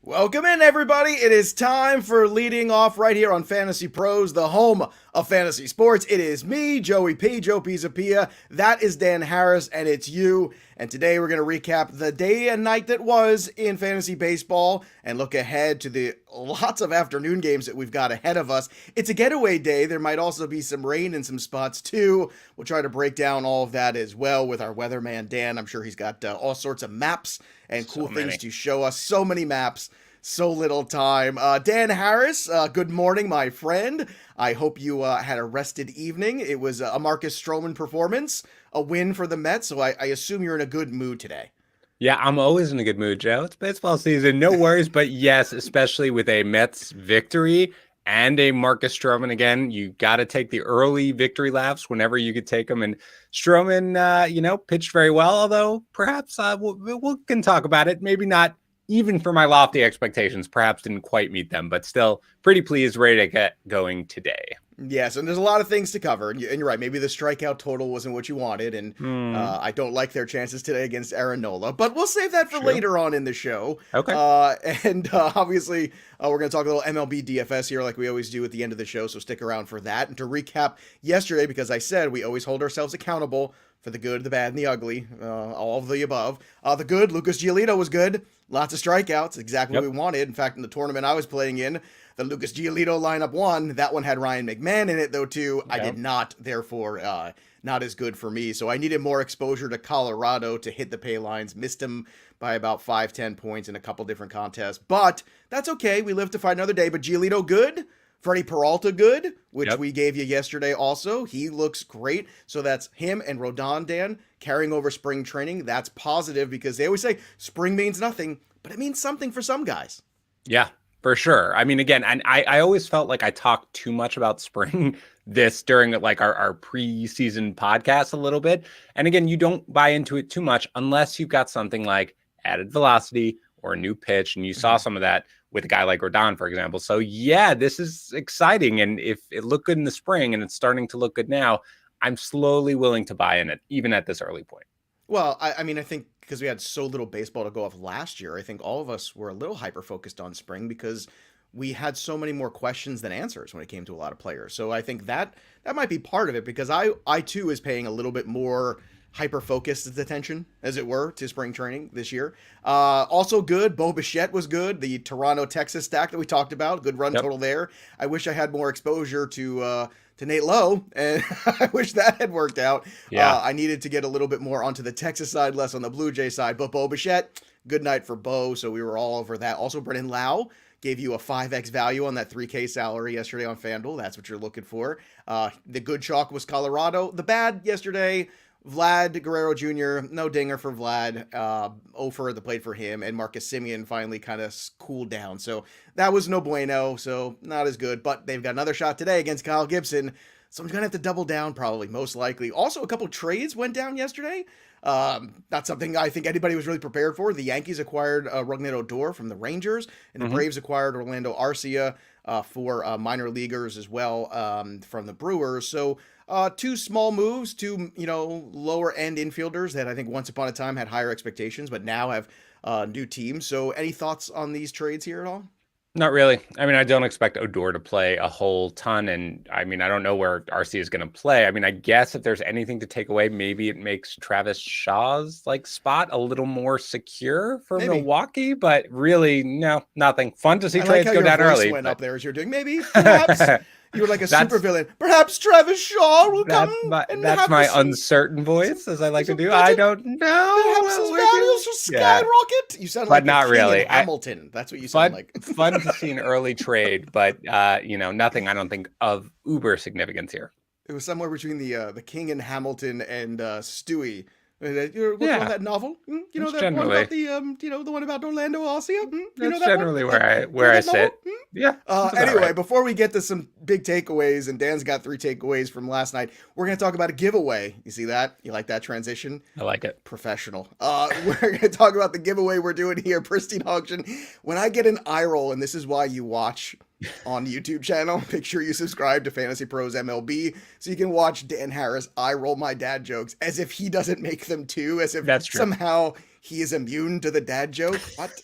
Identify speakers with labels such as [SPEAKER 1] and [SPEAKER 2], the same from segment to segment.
[SPEAKER 1] Welcome in, everybody. It is time for leading off right here on Fantasy Pros, the home of fantasy sports. It is me, Joey P, Joe Pisapia. That is Dan Harris, and it's you. And today we're going to recap the day and night that was in fantasy baseball and look ahead to the lots of afternoon games that we've got ahead of us. It's a getaway day. There might also be some rain in some spots, too. We'll try to break down all of that as well with our weatherman, Dan. I'm sure he's got all sorts of maps and cool things to show us. So many maps, so little time. Dan Harris, good morning, my friend. I hope you had a rested evening. It was a Marcus Stroman performance, a win for the Mets, so I assume you're in a good mood today.
[SPEAKER 2] Yeah, I'm always in a good mood, Joe. It's baseball season, no worries. But yes, especially with a Mets victory and a Marcus Stroman again, you got to take the early victory laps whenever you could take them. And Stroman, pitched very well, although perhaps we can talk about it. Maybe not even for my lofty expectations, perhaps didn't quite meet them, but still pretty pleased, ready to get going today.
[SPEAKER 1] Yes, and there's a lot of things to cover, and you're right. Maybe the strikeout total wasn't what you wanted, and I don't like their chances today against Aaron Nola, but we'll save that for later on in the show.
[SPEAKER 2] Okay.
[SPEAKER 1] Obviously, we're going to talk a little MLB DFS here like we always do at the end of the show, so stick around for that. And to recap yesterday, because I said we always hold ourselves accountable for the good, the bad, and the ugly, all of the above. The good, Lucas Giolito was good. Lots of strikeouts, exactly what we wanted. In fact, in the tournament I was playing in, the Lucas Giolito lineup won. That one had Ryan McMahon in it, though, too. I did not, therefore, not as good for me. So I needed more exposure to Colorado to hit the pay lines. Missed him by about 5-10 points in a couple different contests. But that's okay. We live to fight another day. But Giolito good. Freddie Peralta good, which we gave you yesterday also. He looks great. So that's him and Rodon, Dan, carrying over spring training. That's positive because they always say spring means nothing, but it means something for some guys.
[SPEAKER 2] Yeah, for sure. I mean, again, and I always felt like I talked too much about spring during like our preseason podcast a little bit. And again, you don't buy into it too much unless you've got something like added velocity or a new pitch. And you saw some of that with a guy like Rodon, for example. So yeah, this is exciting. And if it looked good in the spring and it's starting to look good now, I'm slowly willing to buy in it, even at this early point.
[SPEAKER 1] Well, I mean, I think because we had so little baseball to go off last year, I think all of us were a little hyper-focused on spring because we had so many more questions than answers when it came to a lot of players. So I think that might be part of it because I too is paying a little bit more hyper-focused attention, as it were, to spring training this year. Also good, Bo Bichette was good. The Toronto-Texas stack that we talked about, good run total there. I wish I had more exposure to Nate Lowe, and I wish that had worked out.
[SPEAKER 2] Yeah.
[SPEAKER 1] I needed to get a little bit more onto the Texas side, less on the Blue Jay side. But Bo Bichette, good night for Bo, so we were all over that. Also, Brennan Lau gave you a 5x value on that 3K salary yesterday on FanDuel. That's what you're looking for. The good chalk was Colorado. The bad yesterday, Vlad Guerrero Jr., no dinger for Vlad, 0 for the plate for him, and Marcus Semien finally kind of cooled down. So that was no bueno, so not as good, but they've got another shot today against Kyle Gibson, so I'm going to have to double down probably, most likely. Also, a couple trades went down yesterday. Not something I think anybody was really prepared for. The Yankees acquired Rougned Odor from the Rangers, and the Braves acquired Orlando Arcia for minor leaguers as well from the Brewers. So two small moves, two lower end infielders that I think once upon a time had higher expectations, but now have new teams. So any thoughts on these trades here at all?
[SPEAKER 2] Not really. I mean, I don't expect Odor to play a whole ton. And I mean, I don't know where RC is going to play. I mean, I guess if there's anything to take away, maybe it makes Travis Shaw's spot a little more secure for Milwaukee, but really, no, nothing. Fun to see trades go down early.
[SPEAKER 1] Went up there as you're doing. Maybe, perhaps. You were like a super villain. Perhaps Travis Shaw will come.
[SPEAKER 2] That's my uncertain voice, as I like to do. I don't know.
[SPEAKER 1] Perhaps his values will skyrocket. You sound like
[SPEAKER 2] not really.
[SPEAKER 1] Hamilton. That's what you sound like.
[SPEAKER 2] Fun to see an early trade, but nothing. I don't think of uber significance here.
[SPEAKER 1] It was somewhere between the King and Hamilton and Stewie. You're working on that novel, you know, that one about the one about Orlando Arcia.
[SPEAKER 2] That's generally where I sit. Yeah.
[SPEAKER 1] Anyway, before we get to some big takeaways, and Dan's got 3 takeaways from last night, we're gonna talk about a giveaway. You see that? You like that transition?
[SPEAKER 2] I like it.
[SPEAKER 1] Professional. We're gonna talk about the giveaway we're doing here, Pristine Auction. When I get an eye roll, and this is why you watch on YouTube channel, make sure you subscribe to Fantasy Pros MLB so you can watch Dan Harris eye roll my dad jokes as if he doesn't make them too, as if somehow he is immune to the dad joke. What?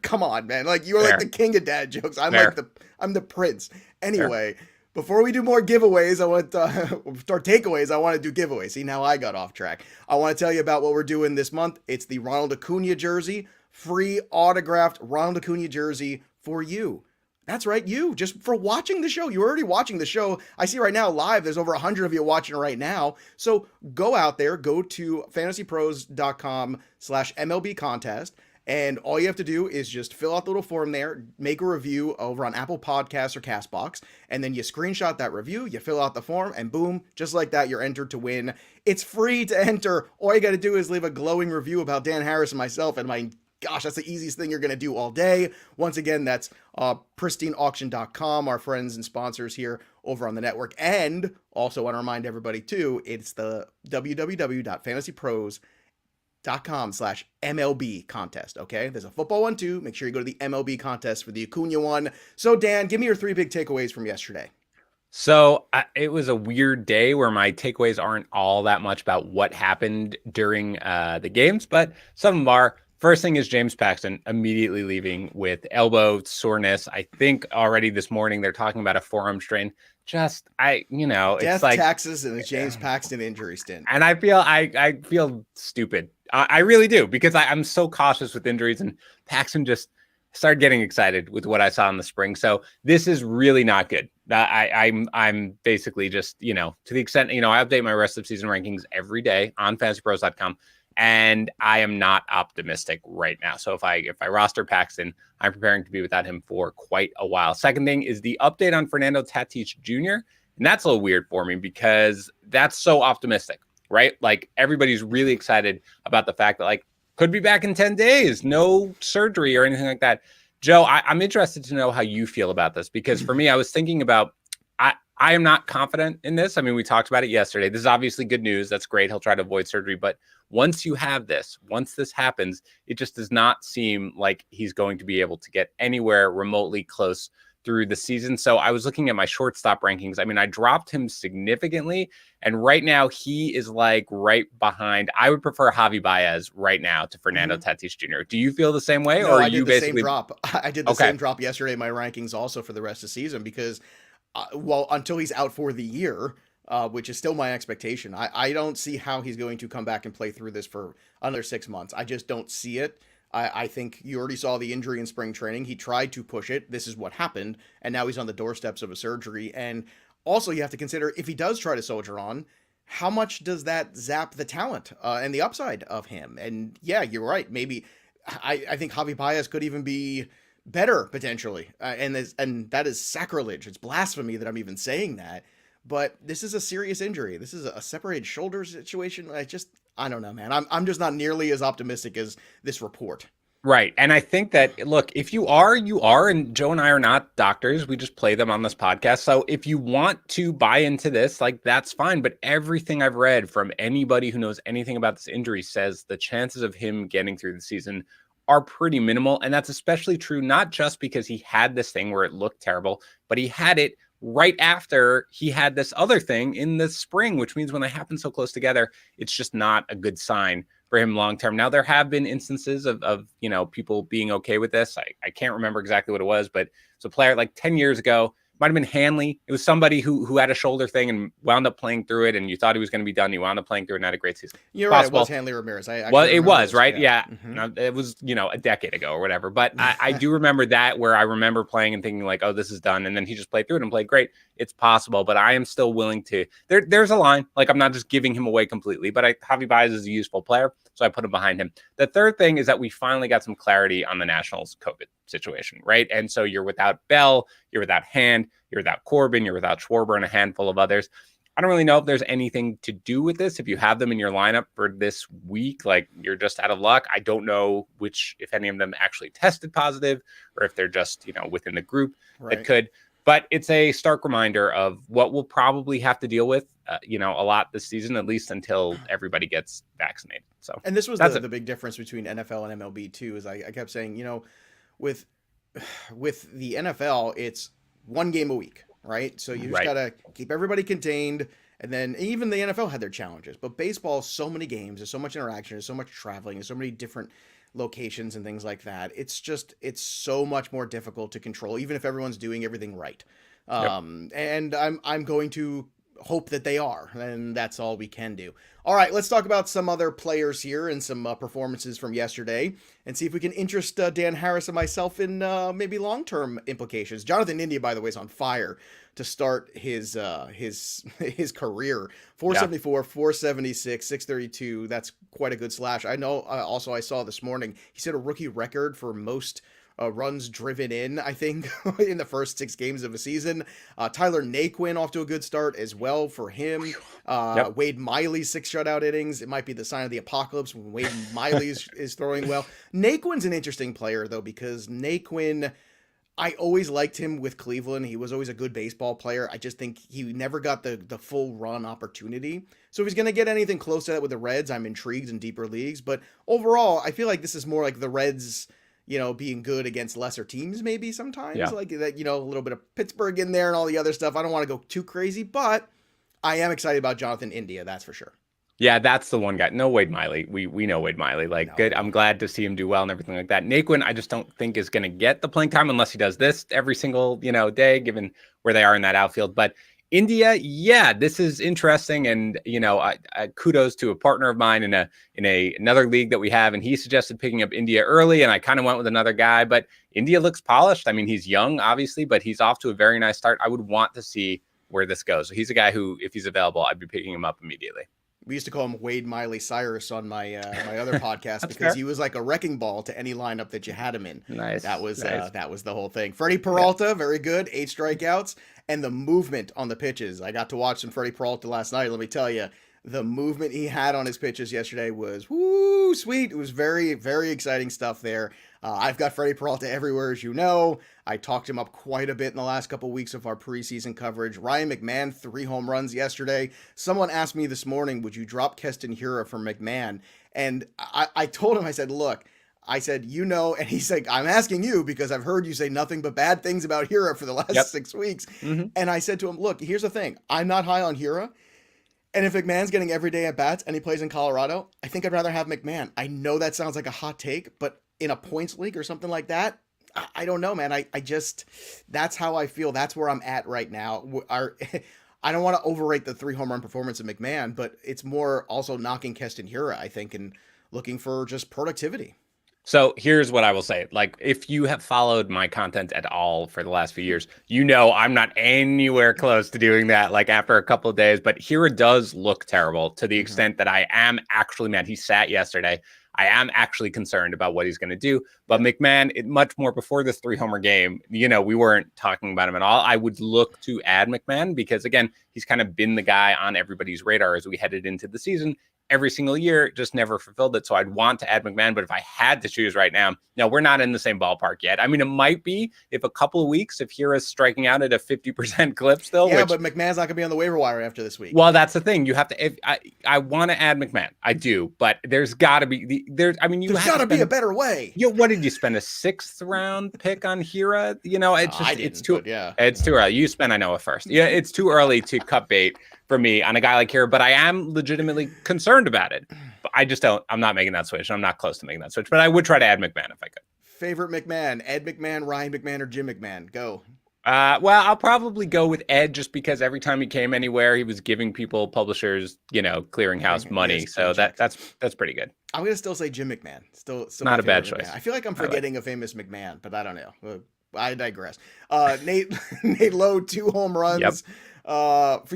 [SPEAKER 1] Come on, man. Like, you're
[SPEAKER 2] Fair.
[SPEAKER 1] like the king of dad jokes.
[SPEAKER 2] Fair.
[SPEAKER 1] I'm the prince.
[SPEAKER 2] Fair.
[SPEAKER 1] Anyway, before we do more giveaways, I want to start takeaways. I want to do giveaways. See, now I got off track. I want to tell you about what we're doing this month. It's the Ronald Acuna jersey, free autographed Ronald Acuna jersey for you. That's right, you, just for watching the show. You're already watching the show. I see right now live, there's over 100 of you watching right now. So go out there, go to fantasypros.com/MLB contest. And all you have to do is just fill out the little form there, make a review over on Apple Podcasts or Castbox, and then you screenshot that review, you fill out the form, and boom, just like that, you're entered to win. It's free to enter. All you got to do is leave a glowing review about Dan Harris and myself, and my gosh, that's the easiest thing you're going to do all day. Once again, that's pristineauction.com, our friends and sponsors here over on the network. And also want to remind everybody too, it's the www.fantasypros.com/MLB contest. Okay. There's a football one too. Make sure you go to the MLB contest for the Acuna one. So Dan, give me your 3 big takeaways from yesterday.
[SPEAKER 2] So it was a weird day where my takeaways aren't all that much about what happened during the games, but some of them are. First thing is James Paxton immediately leaving with elbow soreness. I think already this morning they're talking about a forearm strain. It's
[SPEAKER 1] Death,
[SPEAKER 2] like
[SPEAKER 1] taxes, and a James Paxton injury stint.
[SPEAKER 2] And I feel stupid. I really do, because I'm so cautious with injuries, and Paxton just started getting excited with what I saw in the spring. So this is really not good. I'm basically just, to the extent, I update my rest of season rankings every day on FantasyPros.com. And I am not optimistic right now. So if I roster Paxton, I'm preparing to be without him for quite a while. Second thing is the update on Fernando Tatis Jr. And that's a little weird for me because that's so optimistic, right? Like, everybody's really excited about the fact that, like, could be back in 10 days, no surgery or anything like that. Joe, I'm interested to know how you feel about this, because for me, I was thinking about, I am not confident in this. I mean, we talked about it yesterday. This is obviously good news. That's great. He'll try to avoid surgery. But once this happens, it just does not seem like he's going to be able to get anywhere remotely close through the season. So I was looking at my shortstop rankings. I mean, I dropped him significantly. And right now he is like right behind. I would prefer Javi Baez right now to Fernando Tatis Jr. Do you feel the same way?
[SPEAKER 1] No,
[SPEAKER 2] or
[SPEAKER 1] I
[SPEAKER 2] you
[SPEAKER 1] did the
[SPEAKER 2] basically
[SPEAKER 1] same drop. I did the same drop yesterday in my rankings also for the rest of the season, because until he's out for the year, which is still my expectation, I don't see how he's going to come back and play through this for another 6 months. I just don't see it. I think you already saw the injury in spring training. He tried to push it. This is what happened. And now he's on the doorsteps of a surgery. And also, you have to consider, if he does try to soldier on, how much does that zap the talent and the upside of him? And yeah, you're right. Maybe I think Javi Baez could even be better potentially. And that is sacrilege. It's blasphemy that I'm even saying that. But this is a serious injury. This is a separated shoulder situation. I don't know, man. I'm just not nearly as optimistic as this report.
[SPEAKER 2] Right. And I think that, look, if you are, and Joe and I are not doctors. We just play them on this podcast. So if you want to buy into this, like, that's fine. But everything I've read from anybody who knows anything about this injury says the chances of him getting through the season are pretty minimal. And that's especially true, not just because he had this thing where it looked terrible, but he had it right after he had this other thing in the spring, which means when they happen so close together, it's just not a good sign for him long term. Now, there have been instances of people being okay with this. I can't remember exactly what it was, but it's a player like 10 years ago. Might have been Hanley. It was somebody who had a shoulder thing and wound up playing through it, and you thought he was going to be done. He wound up playing through it and had a great season.
[SPEAKER 1] You're right. It was Hanley Ramirez.
[SPEAKER 2] Well, it was, right? Yeah. It was, a decade ago or whatever. But I do remember that, where I remember playing and thinking like, oh, this is done. And then he just played through it and played great. It's possible, but I am still willing to. There's a line. Like, I'm not just giving him away completely, but Javi Baez is a useful player, so I put him behind him. The third thing is that we finally got some clarity on the Nationals COVID situation, right? And so you're without Bell, you're without Hand, you're without Corbin, you're without Schwarber, and a handful of others. I don't really know if there's anything to do with this. If you have them in your lineup for this week, like, you're just out of luck. I don't know if any of them actually tested positive, or if they're just, within the group that could. But it's a stark reminder of what we'll probably have to deal with, a lot this season, at least until everybody gets vaccinated. So,
[SPEAKER 1] and this was the big difference between NFL and MLB too, is I kept saying, with the NFL, it's one game a week, right? So you just gotta keep everybody contained. And then even the NFL had their challenges, but baseball, so many games, there's so much interaction, there's so much traveling, there's so many different locations and things like that. It's so much more difficult to control, even if everyone's doing everything right.
[SPEAKER 2] Yep.
[SPEAKER 1] And I'm going to hope that they are, and that's all we can do. All right, let's talk about some other players here and some performances from yesterday, and see if we can interest Dan Harris and myself in maybe long-term implications. Jonathan India, by the way, is on fire to start his his career. 474, 476, 632. That's quite a good slash. I know. Also, I saw this morning he set a rookie record for most runs driven in, I think, in the first 6 games of a season. Tyler Naquin off to a good start as well for him.
[SPEAKER 2] Yep.
[SPEAKER 1] Wade Miley's 6 shutout innings. It might be the sign of the apocalypse when Wade Miley is throwing well. Naquin's an interesting player, though, because Naquin, I always liked him with Cleveland. He was always a good baseball player. I just think he never got the full run opportunity. So if he's going to get anything close to that with the Reds, I'm intrigued in deeper leagues. But overall, I feel like this is more like the Reds, being good against lesser teams maybe sometimes.
[SPEAKER 2] Yeah.
[SPEAKER 1] Like that, a little bit of Pittsburgh in there and all the other stuff. I don't want to go too crazy, but I am excited about Jonathan India, that's for sure.
[SPEAKER 2] Yeah, that's the one guy. No Wade Miley. We know Wade Miley. Like,
[SPEAKER 1] No.
[SPEAKER 2] good. I'm glad to see him do well and everything like that. Naquin, I just don't think is going to get the playing time unless he does this every single, day, given where they are in that outfield. But India, yeah, this is interesting. And, kudos to a partner of mine in another league that we have. And he suggested picking up India early. And I kind of went with another guy. But India looks polished. I mean, he's young, obviously, but he's off to a very nice start. I would want to see where this goes. So he's a guy who, if he's available, I'd be picking him up immediately.
[SPEAKER 1] We used to call him Wade Miley Cyrus on my my other podcast because
[SPEAKER 2] fair.
[SPEAKER 1] he was like a wrecking ball to any lineup that you had him in.
[SPEAKER 2] Nice.
[SPEAKER 1] That was
[SPEAKER 2] nice.
[SPEAKER 1] that was the whole thing. Freddie Peralta, very good, 8 strikeouts, and the movement on the pitches. I got to watch some Freddie Peralta last night. Let me tell you, the movement he had on his pitches yesterday was woo sweet. It was very, very exciting stuff there. I've got Freddie Peralta everywhere, as you know. I talked him up quite a bit in the last couple of weeks of our preseason coverage. Ryan McMahon, 3 home runs yesterday. Someone asked me this morning, would you drop Keston Hiura for McMahon? And I told him, I said, look, I said, and he's like, I'm asking you because I've heard you say nothing but bad things about Hiura for the last 6 weeks.
[SPEAKER 2] Mm-hmm.
[SPEAKER 1] And I said to him, look, here's the thing. I'm not high on Hiura. And if McMahon's getting every day at bats and he plays in Colorado, I think I'd rather have McMahon. I know that sounds like a hot take, but in a points league or something like that, I don't know, man. I just, that's how I feel. That's where I'm at right now. I don't want to overrate the 3 home run performance of McMahon, but it's more also knocking Keston Hiura, I think, and looking for just productivity.
[SPEAKER 2] So here's what I will say. Like, if you have followed my content at all for the last few years, I'm not anywhere close to doing that, like, after a couple of days. But Hiura does look terrible to the extent that I am actually mad. He sat yesterday. I am actually concerned about what he's going to do. But McMahon, much more before this 3-homer game, we weren't talking about him at all. I would look to add McMahon because, again, he's kind of been the guy on everybody's radar as we headed into the season. Every single year, just never fulfilled it. So I'd want to add McMahon, but if I had to choose right now, we're not in the same ballpark yet. I mean, it might be if a couple of weeks, if Hira's striking out at a 50% clip still.
[SPEAKER 1] Yeah, but McMahon's not going to be on the waiver wire after this week.
[SPEAKER 2] Well, that's the thing. You have to. If I want to add McMahon, I do, but there's got to be there's got
[SPEAKER 1] to be a better way.
[SPEAKER 2] What did you spend a 6th round pick on Hira? It's too early. You spent a first. Yeah, it's too early to cut bait for me on a guy like Hira, but I am legitimately concerned about it. But I'm not making that switch. I'm not close to making that switch, but I would try to add McMahon if I could.
[SPEAKER 1] Favorite McMahon, Ed McMahon, Ryan McMahon, or Jim McMahon? Go.
[SPEAKER 2] Well, I'll probably go with Ed just because every time he came anywhere, he was giving people, publishers, clearinghouse money. So that's pretty good.
[SPEAKER 1] I'm going to still say Jim McMahon. Still
[SPEAKER 2] not a bad choice.
[SPEAKER 1] McMahon. I feel like I'm forgetting a famous McMahon, but I don't know. I digress. Nate Lowe, 2 home runs. Yep.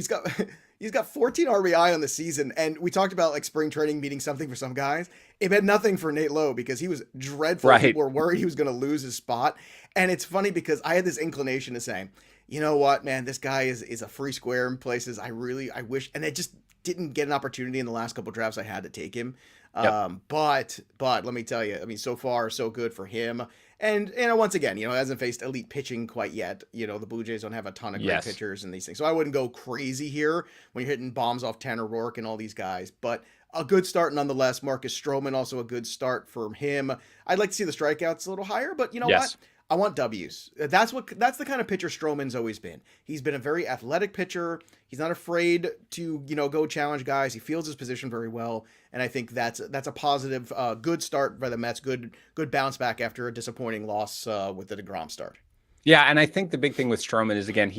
[SPEAKER 1] He's got 14 RBI on the season, and we talked about like spring training meaning something for some guys. It meant nothing for Nate Lowe because he was dreadful.
[SPEAKER 2] Right.
[SPEAKER 1] People were worried he was going to lose his spot, and it's funny because I had this inclination to say, you know what, man, this guy is a free square in places. I wish, and I just didn't get an opportunity in the last couple drafts I had to take him.
[SPEAKER 2] Yep.
[SPEAKER 1] But let me tell you, I mean, so far so good for him. And once again, hasn't faced elite pitching quite yet. The Blue Jays don't have a ton of great pitchers and these things. So I wouldn't go crazy here when you're hitting bombs off Tanner Rourke and all these guys. But a good start nonetheless. Marcus Stroman, also a good start for him. I'd like to see the strikeouts a little higher, but you know what? I want W's. That's the kind of pitcher Stroman's always been. He's been a very athletic pitcher. He's not afraid to, go challenge guys. He feels his position very well, and I think that's a positive, good start by the Mets. Good bounce back after a disappointing loss with the DeGrom start.
[SPEAKER 2] Yeah, and I think the big thing with Stroman is, again,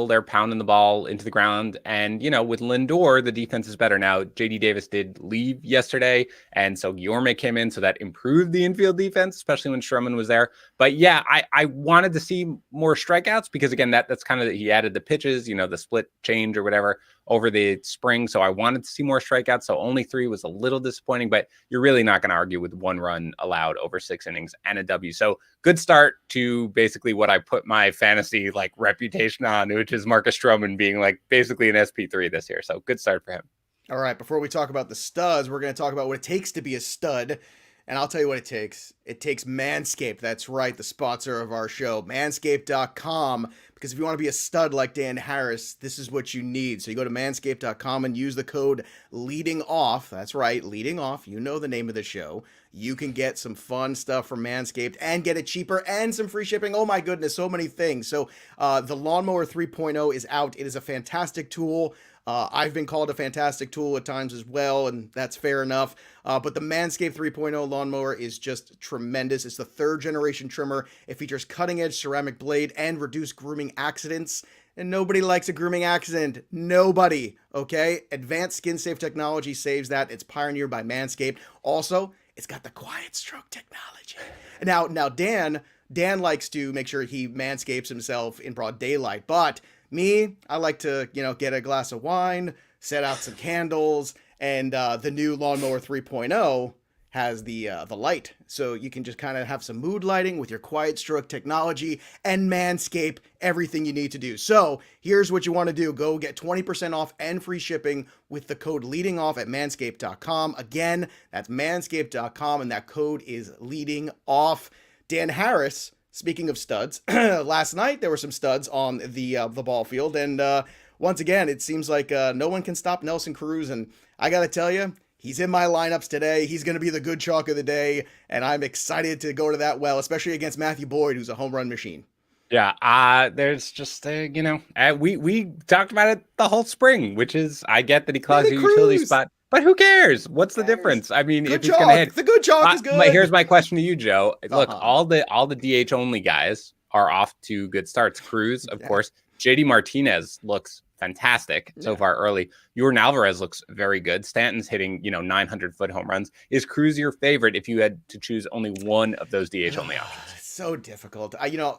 [SPEAKER 2] they're pounding the ball into the ground. And, with Lindor, the defense is better now. JD Davis did leave yesterday, and so Guillorme came in, so that improved the infield defense, especially when Stroman was there. But yeah, I wanted to see more strikeouts because, again, that's kind of, he added the pitches, the split change or whatever over the spring. So I wanted to see more strikeouts. So only 3 was a little disappointing, but you're really not going to argue with 1 run allowed over 6 innings and a W. So good start to basically what I put my fantasy reputation on, which is Marcus Stroman being basically an SP3 this year. So good start for him.
[SPEAKER 1] All right, before we talk about the studs, we're going to talk about what it takes to be a stud. And I'll tell you what it takes. It takes Manscaped. That's right, the sponsor of our show, manscaped.com. Because if you want to be a stud like Dan Harris, this is what you need. So you go to manscaped.com and use the code leading off. That's right, leading off. You know the name of the show. You can get some fun stuff from Manscaped and get it cheaper and some free shipping. Oh my goodness, so many things. So the Lawnmower 3.0 is out. It is a fantastic tool. I've been called a fantastic tool at times as well, and that's fair enough. But the Manscaped 3.0 lawnmower is just tremendous. It's the 3rd generation trimmer. It features cutting-edge ceramic blade and reduced grooming accidents. And nobody likes a grooming accident. Nobody, okay? Advanced skin-safe technology saves that. It's pioneered by Manscaped. Also, it's got the quiet stroke technology. Now Dan likes to make sure he manscapes himself in broad daylight, but me, I like to, get a glass of wine, set out some candles, and the new Lawnmower 3.0 has the light. So you can just kind of have some mood lighting with your quiet stroke technology and manscape everything you need to do. So here's what you want to do. Go get 20% off and free shipping with the code leading off at manscaped.com. Again, that's manscaped.com, and that code is leading off. Dan Harris, speaking of studs, last night there were some studs on the ball field, and once again, it seems like no one can stop Nelson Cruz, and I gotta tell you, he's in my lineups today. He's going to be the good chalk of the day, and I'm excited to go to that well, especially against Matthew Boyd, who's a home run machine.
[SPEAKER 2] Yeah, there's just, we talked about it the whole spring, which is, I get that he clogs your utility spot, but who cares? What's the difference? I mean, if he's going to hit,
[SPEAKER 1] the good chalk is good.
[SPEAKER 2] Here's my question to you, Joe. Look, all the DH only guys are off to good starts. Cruz, of course. JD Martinez looks fantastic so far early. Yordan Alvarez looks very good. Stanton's hitting, 900-foot home runs. Is Cruz your favorite if you had to choose only one of those DH only options?
[SPEAKER 1] It's so difficult.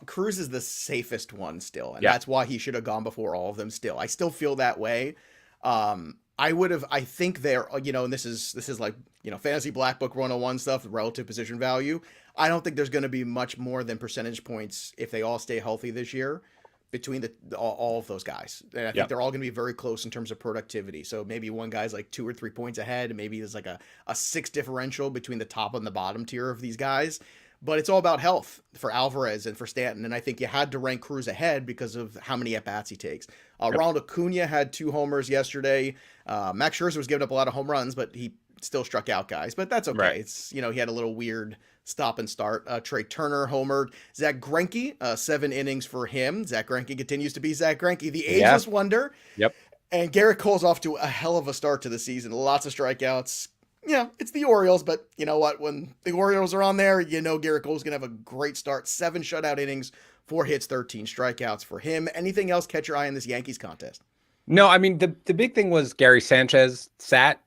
[SPEAKER 1] Cruz is the safest one still, and that's why he should have gone before all of them still. I still feel that way. I think they're, and this is like, fantasy black book 101 stuff, relative position value. I don't think there's going to be much more than percentage points if they all stay healthy this year between all of those guys. And I think they're all going to be very close in terms of productivity. So maybe one guy's like 2 or 3 points ahead, and maybe there's like a 6 differential between the top and the bottom tier of these guys. But it's all about health for Alvarez and for Stanton. And I think you had to rank Cruz ahead because of how many at-bats he takes. Ronald Acuna had 2 homers yesterday. Max Scherzer was giving up a lot of home runs, but he still struck out guys. But that's okay. Right. It's, he had a little weird stop and start. Trey Turner homered. Zach Greinke, 7 innings for him. Zach Greinke continues to be Zach Greinke, the ageless wonder.
[SPEAKER 2] Yep.
[SPEAKER 1] And Garrett Cole's off to a hell of a start to the season. Lots of strikeouts. Yeah, it's the Orioles, but you know what? When the Orioles are on there, Garrett Cole's going to have a great start. 7 shutout innings, 4 hits, 13 strikeouts for him. Anything else catch your eye in this Yankees contest?
[SPEAKER 2] No, I mean, the big thing was Gary Sanchez sat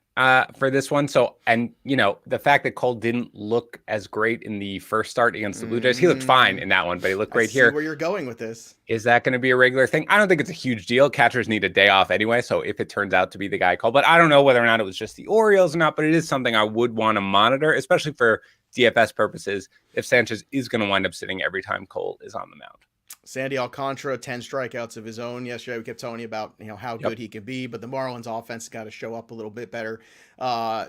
[SPEAKER 2] for this one. So, and the fact that Cole didn't look as great in the first start against the Blue Jays, he looked fine in that one, but he looked great here.
[SPEAKER 1] Where you're going with this?
[SPEAKER 2] Is that going to be a regular thing? I don't think it's a huge deal. Catchers need a day off anyway. So if it turns out to be the guy Cole, but I don't know whether or not it was just the Orioles or not, but it is something I would want to monitor, especially for DFS purposes, if Sanchez is going to wind up sitting every time Cole is on the mound.
[SPEAKER 1] Sandy Alcantara, 10 strikeouts of his own yesterday. We kept telling you about how good he can be, but the Marlins offense has got to show up a little bit better.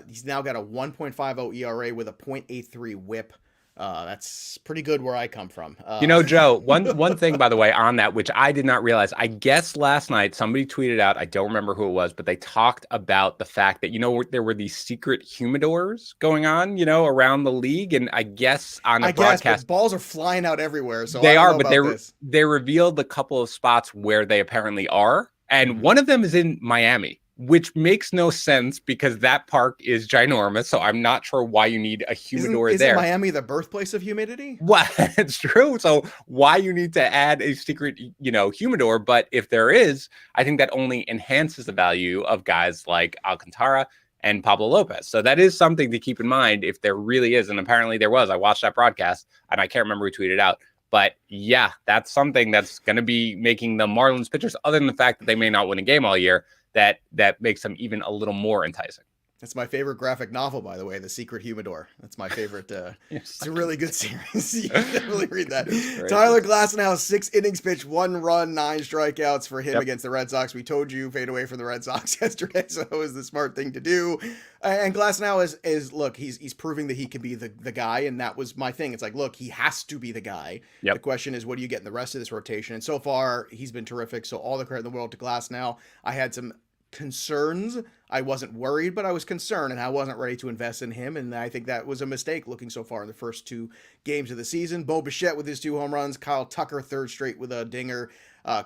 [SPEAKER 1] He's now got a 1.50 ERA with a .83 WHIP. That's pretty good where I come from.
[SPEAKER 2] Joe, one thing, by the way, on that, which I did not realize, I guess last night somebody tweeted out, I don't remember who it was, but they talked about the fact that, there were these secret humidors going on, around the league. And I guess on a broadcast,
[SPEAKER 1] but balls are flying out everywhere. So I
[SPEAKER 2] they
[SPEAKER 1] don't
[SPEAKER 2] are,
[SPEAKER 1] know
[SPEAKER 2] but
[SPEAKER 1] about this.
[SPEAKER 2] they revealed a couple of spots where they apparently are. And one of them is in Miami, which makes no sense because that park is ginormous. So I'm not sure why you need a humidor
[SPEAKER 1] Isn't
[SPEAKER 2] there.
[SPEAKER 1] Miami the birthplace of humidity?
[SPEAKER 2] Well, it's true. So why you need to add a secret, humidor? But if there is, I think that only enhances the value of guys like Alcantara and Pablo Lopez. So that is something to keep in mind if there really is. And apparently there was. I watched that broadcast and I can't remember who tweeted out. But yeah, that's something that's going to be making the Marlins pitchers, other than the fact that they may not win a game all year, that makes them even a little more enticing.
[SPEAKER 1] That's my favorite graphic novel, by the way, The Secret Humidor. That's my favorite. It's a really good series. You can definitely read that. Tyler Glasnow, 6 innings pitched, 1 run, 9 strikeouts for him against the Red Sox. We told you, fade away from the Red Sox yesterday, so it was the smart thing to do. And Glasnow is look, he's proving that he can be the guy, and that was my thing. It's like, look, he has to be the guy.
[SPEAKER 2] Yep.
[SPEAKER 1] The question is, what do you get in the rest of this rotation? And so far, he's been terrific, so all the credit in the world to Glasnow. I had some concerns. I wasn't worried, but I was concerned, and I wasn't ready to invest in him, and I think that was a mistake looking so far in the first 2 games of the season. Bo Bichette with his 2 home runs, Kyle Tucker 3rd straight with a dinger,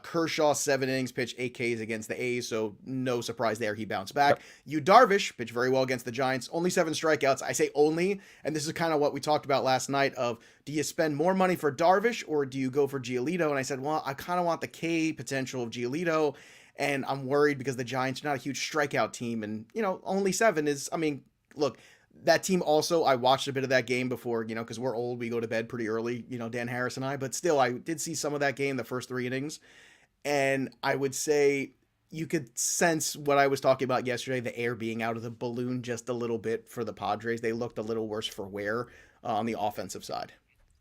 [SPEAKER 1] Kershaw 7 innings pitched, 8 Ks against the A's, so no surprise there, he bounced back. Yu Darvish pitched very well against the Giants, only 7 strikeouts. I say only, and this is kind of what we talked about last night of, do you spend more money for Darvish or do you go for Giolito? And I said, well, I kind of want the K potential of Giolito. And I'm worried because the Giants are not a huge strikeout team. And, only 7 is, look, that team also, I watched a bit of that game before, because we're old, we go to bed pretty early, Dan Harris and I. But still, I did see some of that game, the first 3 innings. And I would say you could sense what I was talking about yesterday, the air being out of the balloon just a little bit for the Padres. They looked a little worse for wear on the offensive side.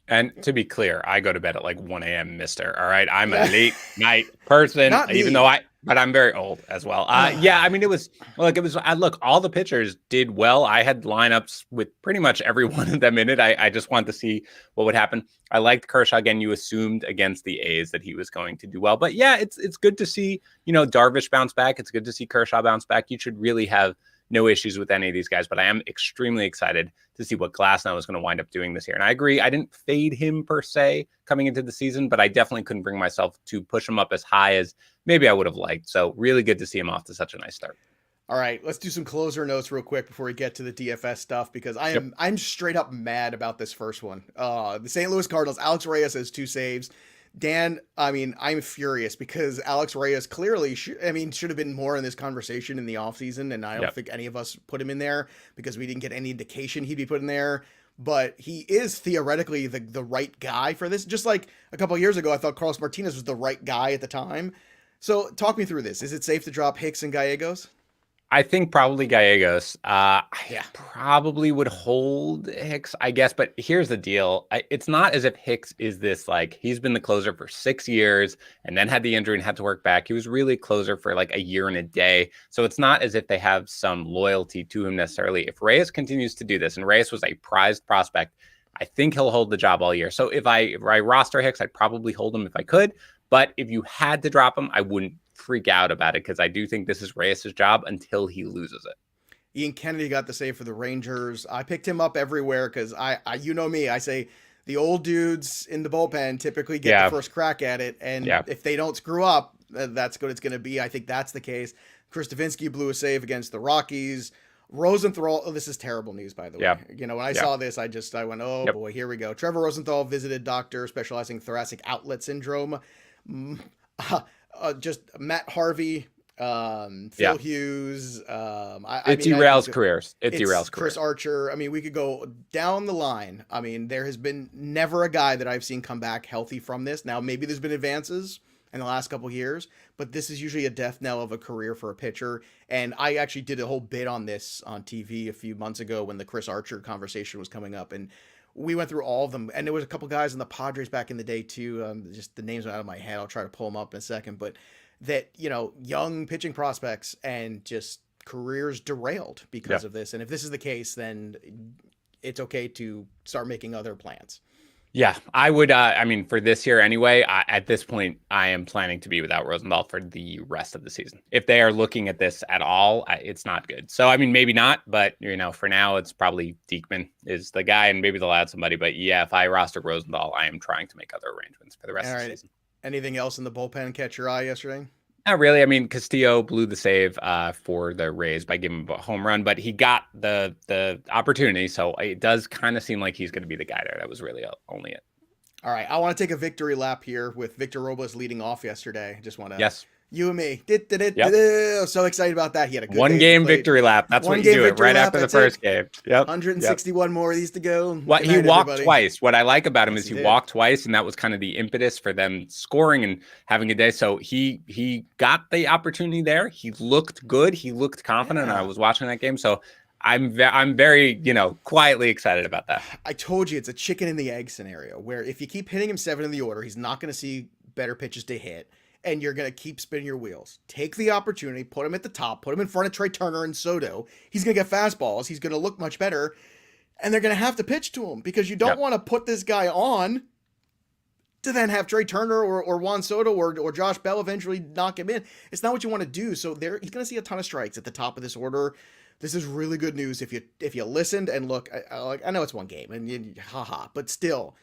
[SPEAKER 2] And to be clear, I go to bed at like 1 a.m., mister. All right. I'm a late night person, even though but I'm very old as well. Look, all the pitchers did well. I had lineups with pretty much every one of them in it. I just wanted to see what would happen. I liked Kershaw. Again, you assumed against the A's that he was going to do well. But yeah, it's good to see, Darvish bounce back. It's good to see Kershaw bounce back. You should really have no issues with any of these guys, but I am extremely excited to see what Glasnow is going to wind up doing this year. And I agree, I didn't fade him per se coming into the season, but I definitely couldn't bring myself to push him up as high as maybe I would have liked. So really good to see him off to such a nice start.
[SPEAKER 1] All right, let's do some closer notes real quick before we get to the DFS stuff, because I'm straight up mad about this first one. The St. Louis Cardinals, Alex Reyes has 2 saves. Dan, I'm furious because Alex Reyes clearly should have been more in this conversation in the offseason, and I don't think any of us put him in there because we didn't get any indication he'd be put in there. But he is theoretically the right guy for this. Just like a couple of years ago, I thought Carlos Martinez was the right guy at the time. So talk me through this. Is it safe to drop Hicks and Gallegos?
[SPEAKER 2] I think probably Gallegos. I probably would hold Hicks, I guess. But here's the deal. It's not as if Hicks is this, like, he's been the closer for 6 years and then had the injury and had to work back. He was really closer for like a year and a day. So it's not as if they have some loyalty to him necessarily. If Reyes continues to do this, and Reyes was a prized prospect, I think he'll hold the job all year. So if I roster Hicks, I'd probably hold him if I could. But if you had to drop him, I wouldn't freak out about it because I do think this is Reyes' job until he loses it.
[SPEAKER 1] Ian Kennedy got the save for the Rangers. I picked him up everywhere because I me, I say the old dudes in the bullpen typically get the first crack at it. And if they don't screw up, that's what it's going to be. I think that's the case. Chris Davinsky blew a save against the Rockies. Rosenthal, this is terrible news, by the way. When I saw this, I went, boy, here we go. Trevor Rosenthal visited doctor specializing in thoracic outlet syndrome. Just Matt Harvey, Phil Hughes. It
[SPEAKER 2] derails careers. It derails careers.
[SPEAKER 1] Chris Archer. We could go down the line. There has been never a guy that I've seen come back healthy from this. Now, maybe there's been advances in the last couple of years, but this is usually a death knell of a career for a pitcher. And I actually did a whole bit on this on TV a few months ago when the Chris Archer conversation was coming up, and we went through all of them, and there was a couple guys in the Padres back in the day too. Just the names went out of my head. I'll try to pull them up in a second, but that, young pitching prospects and just careers derailed because of this. And if this is the case, then it's okay to start making other plans.
[SPEAKER 2] Yeah, I would. I mean, for this year anyway, at this point, I am planning to be without Rosenthal for the rest of the season. If they are looking at this at all, it's not good. So, I mean, maybe not, but for now, it's probably Diekman is the guy, and maybe they'll add somebody. But yeah, if I roster Rosenthal, I am trying to make other arrangements for the rest
[SPEAKER 1] All
[SPEAKER 2] of the
[SPEAKER 1] right.
[SPEAKER 2] season.
[SPEAKER 1] Anything else in the bullpen catch your eye yesterday?
[SPEAKER 2] Not really. I mean, Castillo blew the save for the Rays by giving him a home run, but he got the opportunity. So it does kind of seem like he's going to be the guy there. That was really only it.
[SPEAKER 1] All right, I want to take a victory lap here with Victor Robles leading off yesterday. Just want to,
[SPEAKER 2] Yes.
[SPEAKER 1] you and me. I'm so excited about that. He had a good
[SPEAKER 2] one game victory lap. That's what you do it right after the first game. Yep.
[SPEAKER 1] 161 more of these to go.
[SPEAKER 2] What he walked
[SPEAKER 1] everybody.
[SPEAKER 2] twice. What I like about him
[SPEAKER 1] Yes,
[SPEAKER 2] is
[SPEAKER 1] he
[SPEAKER 2] he
[SPEAKER 1] did.
[SPEAKER 2] walked twice, and that was kind of the impetus for them scoring and having a day. So he got the opportunity there. He looked good. He looked confident.
[SPEAKER 1] Yeah.
[SPEAKER 2] I was watching that game, so I'm very quietly excited about that.
[SPEAKER 1] I told you it's a chicken and the egg scenario where if you keep hitting him 7 in the order, he's not going to see better pitches to hit, and you're going to keep spinning your wheels. Take the opportunity, put him at the top, put him in front of Trey Turner and Soto. He's going to get fastballs. He's going to look much better, and they're going to have to pitch to him because you don't want to put this guy on to then have Trey Turner or Juan Soto or Josh Bell eventually knock him in. It's not what you want to do. So he's going to see a ton of strikes at the top of this order. This is really good news if you listened and look. I know it's one game and but still,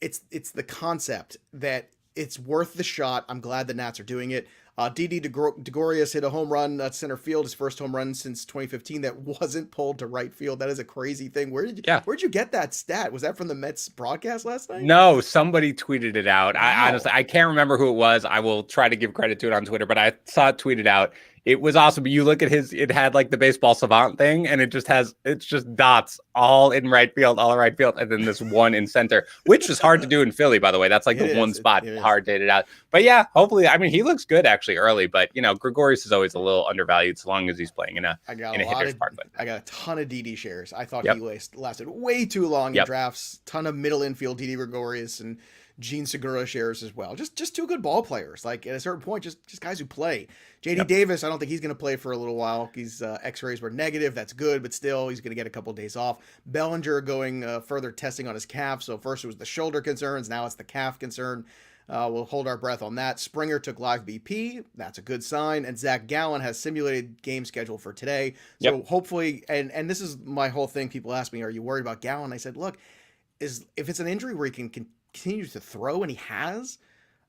[SPEAKER 1] it's the concept that it's worth the shot. I'm glad the Nats are doing it. Didi Gregorius hit a home run at center field, his first home run since 2015 that wasn't pulled to right field. That is a crazy thing. Where'd you get that stat? Was that from the Mets broadcast last night?
[SPEAKER 2] No, somebody tweeted it out.
[SPEAKER 1] Wow.
[SPEAKER 2] I honestly, I can't remember who it was. I will try to give credit to it on Twitter, but I saw it tweeted out. It was awesome. But you look at it had like the baseball savant thing, and it's just dots all in right field, and then this one in center, which is hard to do in Philly, by the way. That's like the one spot hard to hit it out. But yeah, hopefully, I mean, he looks good actually early, but Gregorius is always a little undervalued so long as he's playing in a hitter's park.
[SPEAKER 1] I got a ton of Didi shares. I thought he lasted way too long in drafts. Ton of middle infield Didi Gregorius and Gene Segura shares as well. Just two good ball players. Like at a certain point, just guys who play. JD Davis, I don't think he's going to play for a little while. His X-rays were negative. That's good, but still, he's going to get a couple of days off. Bellinger going further testing on his calf. So first it was the shoulder concerns. Now it's the calf concern. We'll hold our breath on that. Springer took live BP. That's a good sign. And Zach Gallen has simulated game schedule for today. So hopefully, and this is my whole thing. People ask me, are you worried about Gallen? I said, look, if it's an injury where he can continue to throw, and he has,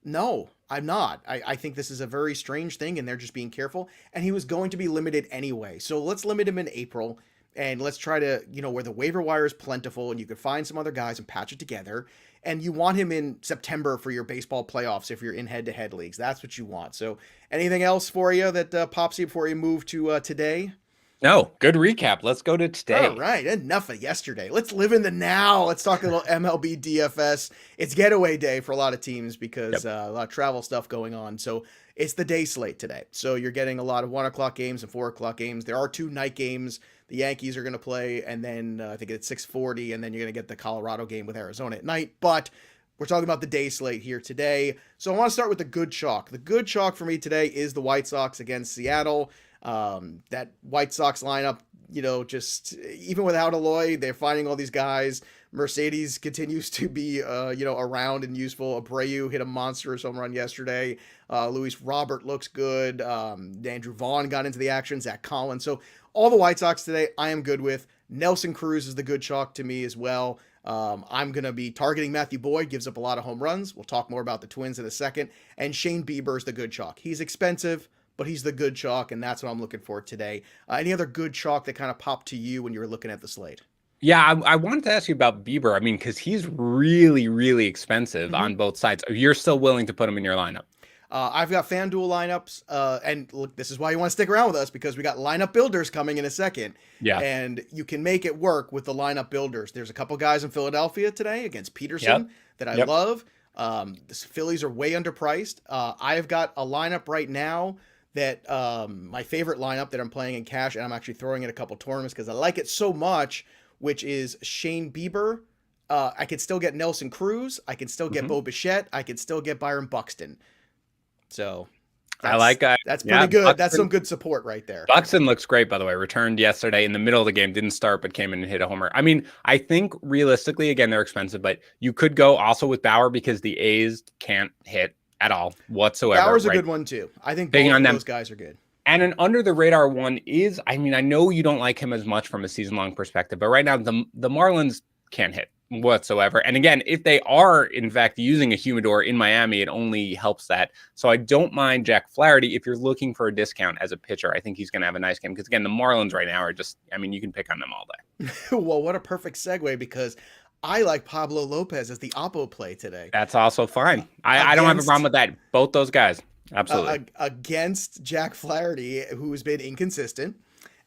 [SPEAKER 1] no, I'm not. I think this is a very strange thing, and they're just being careful. And he was going to be limited anyway. So let's limit him in April. And let's try to, where the waiver wire is plentiful and you could find some other guys and patch it together. And you want him in September for your baseball playoffs if you're in head-to-head leagues. That's what you want. So anything else for you that pops you before you move to today?
[SPEAKER 2] No, good recap. Let's go to today.
[SPEAKER 1] All right, enough of yesterday. Let's live in the now. Let's talk a little MLB DFS. It's getaway day for a lot of teams because a lot of travel stuff going on. So it's the day slate today. So you're getting a lot of 1 o'clock games and 4 o'clock games. There are 2 night games. The Yankees are going to play, and then I think it's 6:40, and then you're going to get the Colorado game with Arizona at night. But we're talking about the day slate here today. So I want to start with the good chalk. The good chalk for me today is the White Sox against Seattle. That White Sox lineup, just even without Eloy, they're finding all these guys. Mercedes continues to be, around and useful. Abreu hit a monstrous home run yesterday. Luis Robert looks good. Andrew Vaughn got into the action. Zach Collins. So all the White Sox today, I am good with. Nelson Cruz is the good chalk to me as well. I'm going to be targeting Matthew Boyd, gives up a lot of home runs. We'll talk more about the Twins in a second. And Shane Bieber is the good chalk. He's expensive, but he's the good chalk, and that's what I'm looking for today. Any other good chalk that kind of popped to you when you were looking at the slate?
[SPEAKER 2] Yeah, I wanted to ask you about Bieber. I mean, because he's really, really expensive on both sides. You're still willing to put him in your lineup?
[SPEAKER 1] I've got FanDuel lineups, and look, this is why you want to stick around with us, because we got lineup builders coming in a second.
[SPEAKER 2] Yeah.
[SPEAKER 1] And you can make it work with the lineup builders. There's a couple guys in Philadelphia today against Peterson that I love. The Phillies are way underpriced. I've got a lineup right now that my favorite lineup that I'm playing in cash, and I'm actually throwing in a couple tournaments because I like it so much, which is Shane Bieber. I could still get Nelson Cruz. I can still get Bo Bichette. I could still get Byron Buxton. So
[SPEAKER 2] I like
[SPEAKER 1] That's
[SPEAKER 2] yeah,
[SPEAKER 1] pretty good. That's
[SPEAKER 2] Buxton.
[SPEAKER 1] some good support right there.
[SPEAKER 2] Buxton looks great, by the way. Returned yesterday in the middle of the game, didn't start, but came in and hit a homer. I mean, I think realistically, again, they're expensive, but you could go also with Bauer because the A's can't hit at all whatsoever.
[SPEAKER 1] Bauer's a
[SPEAKER 2] Right,
[SPEAKER 1] good one too. I think
[SPEAKER 2] taking
[SPEAKER 1] both
[SPEAKER 2] on
[SPEAKER 1] of
[SPEAKER 2] them.
[SPEAKER 1] those guys are good.
[SPEAKER 2] And an under the radar one is, I mean, I know you don't like him as much from a season long perspective, but right now the Marlins can't hit whatsoever. And again, if they are in fact using a humidor in Miami, it only helps that. So I don't mind Jack Flaherty if you're looking for a discount as a pitcher. I think he's going to have a nice game because again, the Marlins right now are just, I mean, you can pick on them all day.
[SPEAKER 1] Well, what a perfect segue because I like Pablo Lopez as the oppo play today.
[SPEAKER 2] That's also fine. I don't have a problem with that. Both those guys. Absolutely.
[SPEAKER 1] Against Jack Flaherty, who's been inconsistent.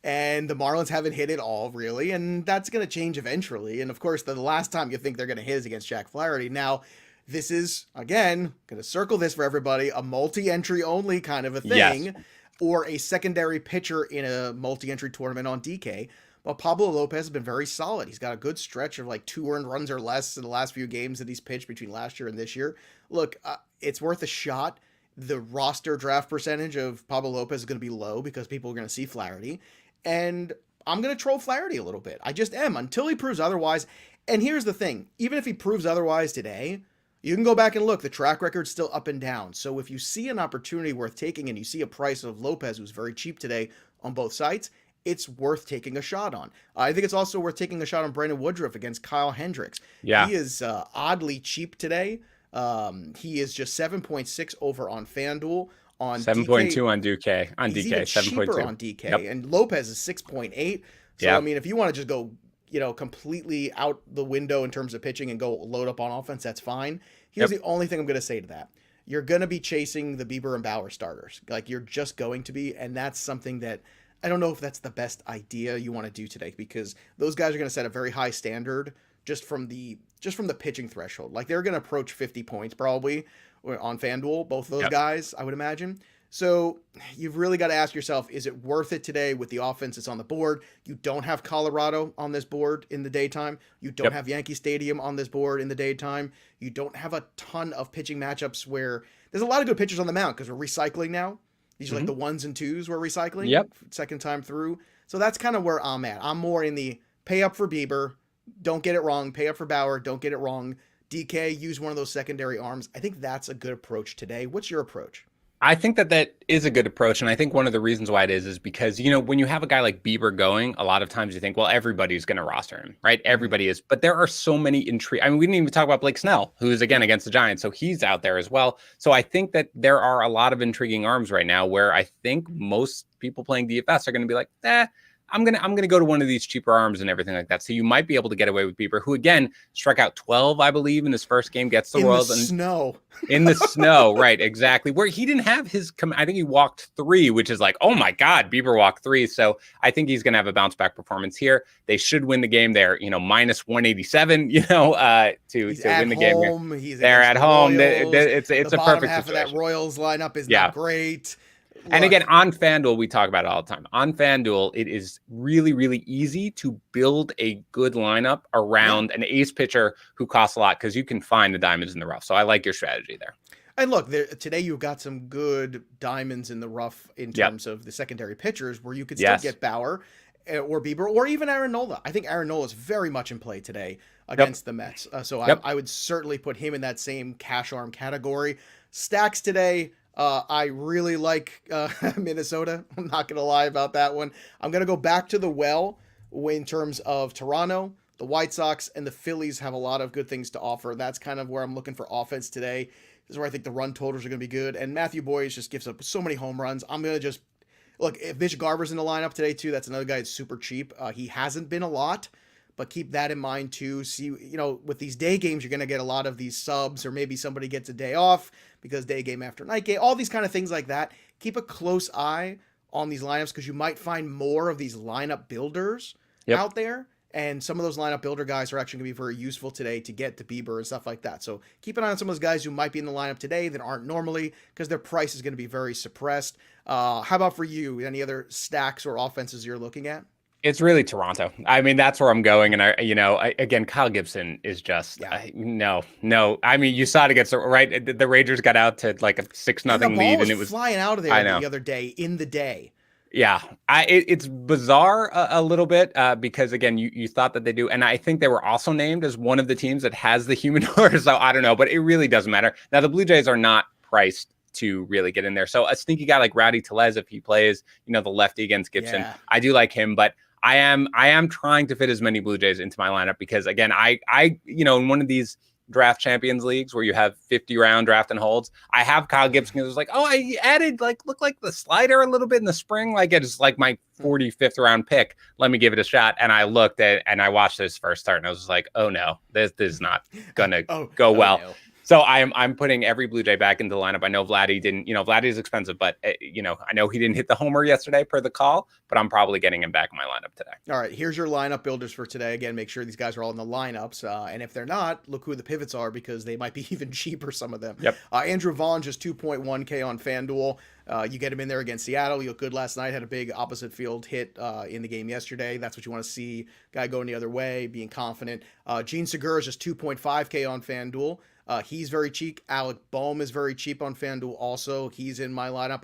[SPEAKER 1] And the Marlins haven't hit it all, really, and that's going to change eventually. And, of course, the last time you think they're going to hit is against Jack Flaherty. Now, this is, again, going to circle this for everybody, a multi-entry only kind of a thing,
[SPEAKER 2] Yes.
[SPEAKER 1] or a secondary pitcher in a multi-entry tournament on DK. But Pablo Lopez has been very solid. He's got a good stretch of like 2 earned runs or less in the last few games that he's pitched between last year and this year. Look, it's worth a shot. The roster draft percentage of Pablo Lopez is going to be low because people are going to see Flaherty. And I'm going to troll Flaherty a little bit. I just am until he proves otherwise. And here's the thing. Even if he proves otherwise today, you can go back and look. The track record's still up and down. So if you see an opportunity worth taking and you see a price of Lopez, who's very cheap today on both sites, it's worth taking a shot on. I think it's also worth taking a shot on Brandon Woodruff against Kyle Hendricks.
[SPEAKER 2] Yeah.
[SPEAKER 1] He is oddly cheap today. He is just 7.6 over on FanDuel. On
[SPEAKER 2] 7.2 on DK.
[SPEAKER 1] He's even
[SPEAKER 2] 7.2
[SPEAKER 1] cheaper on DK, and Lopez is 6.8. So I mean, if you want to just go, completely out the window in terms of pitching and go load up on offense, that's fine. Here's the only thing I'm going to say to that: you're going to be chasing the Bieber and Bauer starters, like you're just going to be, and that's something that I don't know if that's the best idea you want to do today because those guys are going to set a very high standard just from the pitching threshold. Like they're going to approach 50 points probably on FanDuel, both of those guys, I would imagine. So you've really got to ask yourself, is it worth it today with the offense that's on the board? You don't have Colorado on this board in the daytime. You don't have Yankee Stadium on this board in the daytime. You don't have a ton of pitching matchups where there's a lot of good pitchers on the mound because we're recycling now. These are like the 1s and 2s we're recycling second time through. So that's kind of where I'm at. I'm more in the pay up for Bieber. Don't get it wrong. Pay up for Bauer. Don't get it wrong. DK, use one of those secondary arms. I think that's a good approach today. What's your approach?
[SPEAKER 2] I think that is a good approach. And I think one of the reasons why it is because, when you have a guy like Bieber going, a lot of times you think, well, everybody's going to roster him, right? Everybody is. But there are so many intrigue. I mean, we didn't even talk about Blake Snell, who is, again, against the Giants. So he's out there as well. So I think that there are a lot of intriguing arms right now where I think most people playing DFS are going to be like, I'm gonna go to one of these cheaper arms and everything like that. So you might be able to get away with Bieber, who again struck out 12, I believe, in his first game, gets the Royals in the snow, right? Exactly. Where he didn't have his, I think he walked 3, which is like, oh my God, Bieber walked 3. So I think he's gonna have a bounce back performance here. They should win the game. They're minus 187, to win the game. They're at home. It's a perfect
[SPEAKER 1] half
[SPEAKER 2] situation.
[SPEAKER 1] Of that Royals lineup is not great. Look.
[SPEAKER 2] And again, on FanDuel, we talk about it all the time. On FanDuel, it is really, really easy to build a good lineup around an ace pitcher who costs a lot because you can find the diamonds in the rough. So I like your strategy there.
[SPEAKER 1] And look, today you've got some good diamonds in the rough in terms of the secondary pitchers where you could still get Bauer or Bieber or even Aaron Nola. I think Aaron Nola is very much in play today against the Mets. So I would certainly put him in that same cash arm category. Stacks today. I really like Minnesota. I'm not going to lie about that one. I'm going to go back to the well in terms of Toronto. The White Sox and the Phillies have a lot of good things to offer. That's kind of where I'm looking for offense today. This is where I think the run totals are going to be good. And Matthew Boyes just gives up so many home runs. I'm going to just look, if Mitch Garver's in the lineup today too, that's another guy that's super cheap. He hasn't been a lot, but keep that in mind too. See, with these day games, you're going to get a lot of these subs, or maybe somebody gets a day off because day game after night game, all these kind of things like that. Keep a close eye on these lineups because you might find more of these lineup builders out there. And some of those lineup builder guys are actually going to be very useful today to get to Bieber and stuff like that. So keep an eye on some of those guys who might be in the lineup today that aren't normally because their price is going to be very suppressed. How about for you? Any other stacks or offenses you're looking at?
[SPEAKER 2] It's really Toronto. I mean, that's where I'm going. And again, Kyle Gibson is just no. I mean, you saw it against the Rangers got out to like a 6-0
[SPEAKER 1] And the ball
[SPEAKER 2] lead,
[SPEAKER 1] was
[SPEAKER 2] and it was
[SPEAKER 1] flying out of
[SPEAKER 2] I
[SPEAKER 1] there
[SPEAKER 2] know.
[SPEAKER 1] the other day in the day.
[SPEAKER 2] Yeah, it's bizarre a little bit because again, you thought that they do, and I think they were also named as one of the teams that has the humidor. So I don't know, but it really doesn't matter. Now the Blue Jays are not priced to really get in there. So a sneaky guy like Rowdy Tellez, if he plays, the lefty against Gibson, I do like him, but I am trying to fit as many Blue Jays into my lineup because again, I in one of these draft champions leagues where you have 50-round draft and holds, I have Kyle Gibson. It was like, oh, I added look like the slider a little bit in the spring, like it's like my 45th round pick. Let me give it a shot. And I looked at and I watched this first start and I was like, oh no, this is not gonna go well. No. So I'm putting every Blue Jay back into the lineup. I know Vladdy didn't, Vladdy is expensive, but I know he didn't hit the homer yesterday per the call, but I'm probably getting him back in my lineup today.
[SPEAKER 1] All right, here's your lineup builders for today. Again, make sure these guys are all in the lineups. And if they're not, look who the pivots are because they might be even cheaper, some of them.
[SPEAKER 2] Yep.
[SPEAKER 1] Andrew Vaughn, just 2.1K on FanDuel. You get him in there against Seattle. He looked good last night. Had a big opposite field hit in the game yesterday. That's what you want to see. Guy going the other way, being confident. Gene Segura is just 2.5K on FanDuel. He's very cheap. Alec Boehm is very cheap on FanDuel also. He's in my lineup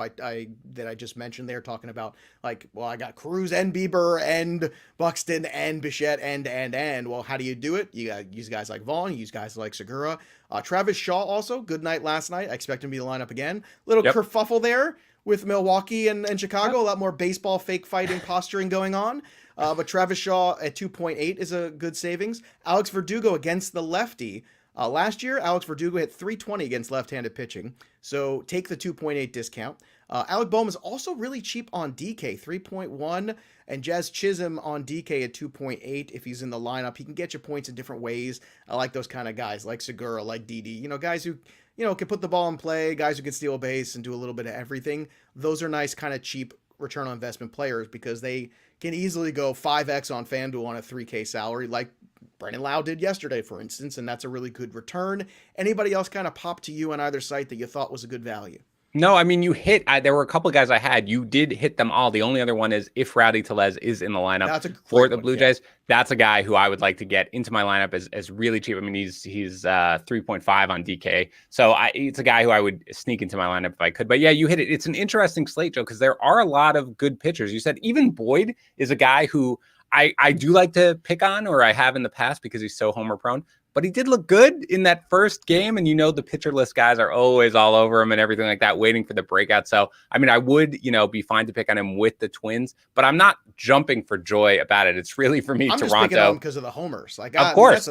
[SPEAKER 1] that I just mentioned there, talking about I got Cruz and Bieber and Buxton and Bichette and. Well, how do you do it? You got use guys like Vaughn, you use guys like Segura. Travis Shaw also, good night last night. I expect him to be in the lineup again. Little kerfuffle there with Milwaukee and Chicago. A lot more baseball fake fighting posturing going on. But Travis Shaw at 2.8 is a good savings. Alex Verdugo against the lefty. Last year, Alex Verdugo hit 320 against left-handed pitching, so take the 2.8 discount. Alec Boehm is also really cheap on DK, 3.1, and Jazz Chisholm on DK at 2.8. If he's in the lineup, he can get you points in different ways. I like those kind of guys, like Segura, like Didi, guys who can put the ball in play, guys who can steal a base and do a little bit of everything. Those are nice kind of cheap return on investment players because they can easily go 5x on FanDuel on a 3K salary, like Brendan Lau did yesterday, for instance, and that's a really good return. Anybody else kind of pop to you on either site that you thought was a good value?
[SPEAKER 2] No, I mean, you hit, there were a couple of guys I had. You did hit them all. The only other one is if Rowdy Tellez is in the lineup for the Blue Jays. That's a guy who I would like to get into my lineup as really cheap. I mean, he's 3.5 on DK. So it's a guy who I would sneak into my lineup if I could. But yeah, you hit it. It's an interesting slate, Joe, because there are a lot of good pitchers. You said even Boyd is a guy who I do like to pick on, or I have in the past because he's so homer prone. But he did look good in that first game. And the pitcher list guys are always all over him and everything like that, waiting for the breakout. So, I mean, I would, be fine to pick on him with the Twins, but I'm not jumping for joy about it. It's really for me,
[SPEAKER 1] I'm
[SPEAKER 2] Toronto.
[SPEAKER 1] Just picking on him because of the homers.
[SPEAKER 2] Of course.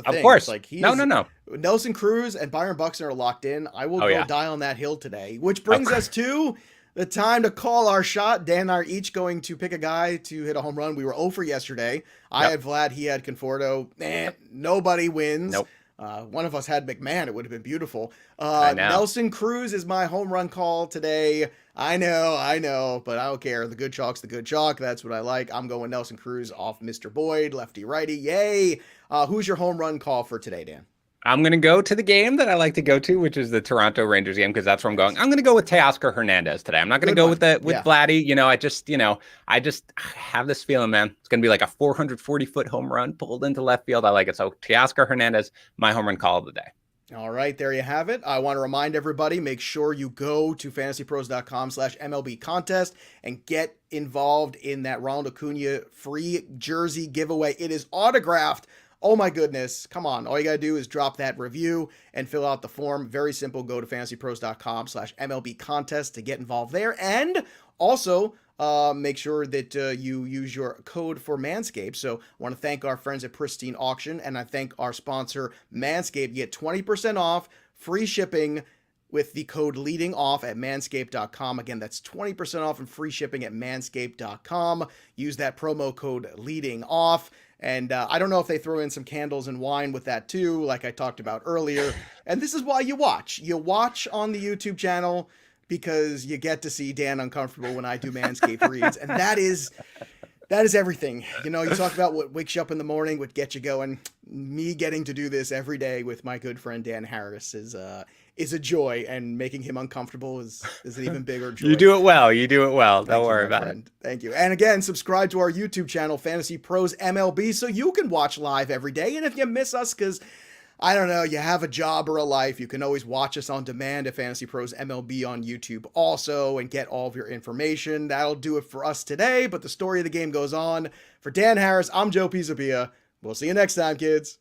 [SPEAKER 1] No. Nelson Cruz and Byron Buxton are locked in. I will go die on that hill today, which brings us to the time to call our shot. Dan and I are each going to pick a guy to hit a home run. We were 0 for yesterday. I had Vlad. He had Conforto. Nobody wins.
[SPEAKER 2] Nope.
[SPEAKER 1] One of us had McMahon. It would have been beautiful. Nelson Cruz is my home run call today. I know, but I don't care. The good chalk's the good chalk. That's what I like. I'm going Nelson Cruz off Mr. Boyd, lefty righty. Yay. Who's your home run call for today, Dan?
[SPEAKER 2] I'm going to go to the game that I like to go to, which is the Toronto Rangers game, because that's where I'm going. I'm going to go with Teoscar Hernandez today. I'm not going to go with Vladdy. I just have this feeling, man. It's going to be like a 440-foot home run pulled into left field. I like it. So Teoscar Hernandez, my home run call of the day.
[SPEAKER 1] All right, there you have it. I want to remind everybody, make sure you go to fantasypros.com/MLB contest and get involved in that Ronald Acuna free jersey giveaway. It is autographed. Oh my goodness. Come on. All you got to do is drop that review and fill out the form. Very simple. Go to fantasypros.com/MLB contest to get involved there. And also make sure that you use your code for Manscaped. So I want to thank our friends at Pristine Auction, and I thank our sponsor Manscaped. You get 20% off, free shipping with the code leading off at manscaped.com. Again, that's 20% off and free shipping at manscaped.com. Use that promo code leading off. And I don't know if they throw in some candles and wine with that too, like I talked about earlier. And this is why you watch. You watch on the YouTube channel because you get to see Dan uncomfortable when I do Manscaped reads. And that is That is everything. You know, you talk about what wakes you up in the morning, what gets you going. Me getting to do this every day with my good friend Dan Harris is a joy, and making him uncomfortable is an even bigger joy.
[SPEAKER 2] You do it well. You do it well. Don't worry about
[SPEAKER 1] it. Thank you. And again, subscribe to our YouTube channel, Fantasy Pros MLB, so you can watch live every day. And if you miss us, because I don't know, you have a job or a life, you can always watch us on demand at Fantasy Pros MLB on YouTube also and get all of your information. That'll do it for us today, but the story of the game goes on. For Dan Harris, I'm Joe Pisapia. We'll see you next time, kids.